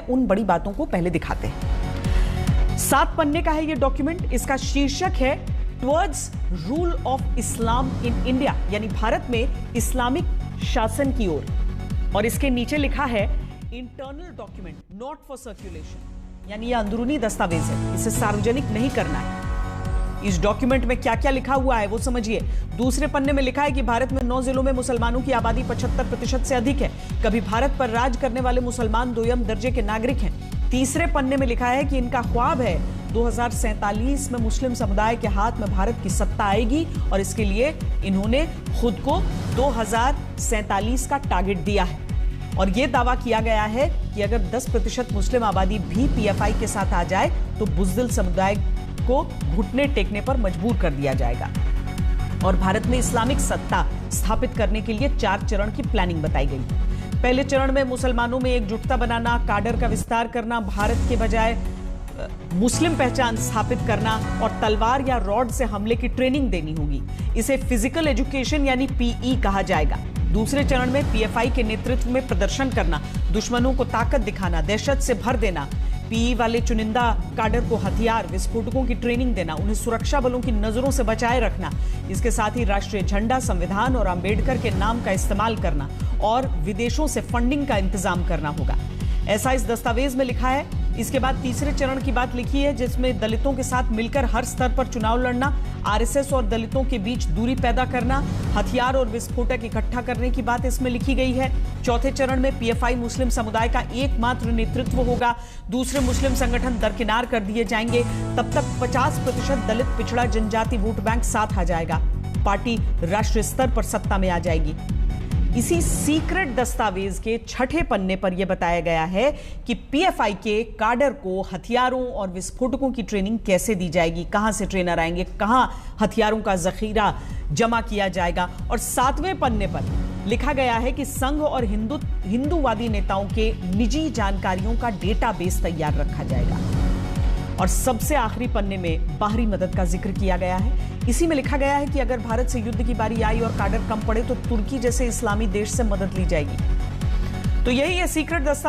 उन बड़ी बातों को पहले दिखाते हैं। 7 पन्ने का है ये डॉक्यूमेंट। इसका शीर्षक है towards rule of Islam in India, यानी भारत में इस्लामिक शासन की ओर। और इसके नीचे लिखा है internal document not for circulation, यानी यह अंदरूनी दस्तावेज है, इसे सार्वजनिक नहीं करना है। इस डॉक्यूमेंट में क्या क्या लिखा हुआ है वो समझिए। दूसरे पन्ने में लिखा है कि भारत में 9 जिलों में मुसलमानों की आबादी 75% से अधिक है। कभी भारत पर राज करने वाले मुसलमान दोयम दर्जे के नागरिक हैं। तीसरे पन्ने में लिखा है कि इनका ख्वाब है 2047 में मुस्लिम समुदाय के हाथ में भारत की सत्ता आएगी और इसके लिए इन्होंने खुद को 2047 का टारगेट दिया है। और यह दावा किया गया है कि अगर 10% मुस्लिम आबादी भी पीएफआई के साथ आ जाए तो बुज़दिल समुदाय को घुटने टेकने पर मजबूर कर दिया जाएगा। और भारत में इस्लामिक सत्ता स्थापित करने के लिए 4 चरण की प्लानिंग बताई गई। पहले चरण में मुसलमानों में एकजुटता बनाना, काडर का विस्तार करना, भारत के बजाय मुस्लिम पहचान स्थापित करना और तलवार या रॉड से हमले की ट्रेनिंग देनी होगी। इसे फिजिकल एजुकेशन यानी पीई कहा जाएगा। दूसरे चरण में पीएफआई के नेतृत्व में प्रदर्शन करना, दुश्मनों को ताकत दिखाना, दहशत से भर देना, पीई वाले चुनिंदा काडर को हथियार, विस्फोटकों की ट्रेनिंग देना, उन्हें सुरक्षा बलों की नजरों से बचाए रखना। इसके साथ ही राष्ट्रीय झंडा, संविधान और अंबेडकर के नाम का इस्तेमाल करना और विदेशों से फंडिंग का इंतजाम करना होगा, ऐसा इस दस्तावेज में लिखा है। इसके बाद तीसरे चरण की बात लिखी है जिसमें दलितों के साथ मिलकर हर स्तर पर चुनाव लड़ना, आरएसएस और दलितों के बीच दूरी पैदा करना, हथियार और विस्फोटक इकट्ठा करने की बात इसमें लिखी गई है। चौथे चरण में पीएफआई मुस्लिम समुदाय का एकमात्र नेतृत्व होगा, दूसरे मुस्लिम संगठन दरकिनार कर दिए जाएंगे। तब तक 50% दलित पिछड़ा जनजाति वोट बैंक साथ आ जाएगा, पार्टी राष्ट्रीय स्तर पर सत्ता में आ जाएगी। इसी सीक्रेट दस्तावेज के 6ठे पन्ने पर यह बताया गया है कि पीएफआई के काडर को हथियारों और विस्फोटकों की ट्रेनिंग कैसे दी जाएगी, कहां से ट्रेनर आएंगे, कहां हथियारों का जखीरा जमा किया जाएगा। और 7वें पन्ने पर लिखा गया है कि संघ और हिंदूवादी नेताओं के निजी जानकारियों का डेटाबेस तैयार रखा जाएगा। और सबसे आखिरी पन्ने में बाहरी मदद का जिक्र किया गया है। इसी में लिखा गया है कि अगर भारत से युद्ध की बारी आई और काडर कम पड़े तो तुर्की जैसे इस्लामी देश से मदद ली जाएगी। तो यही है सीक्रेट दस्तावेज।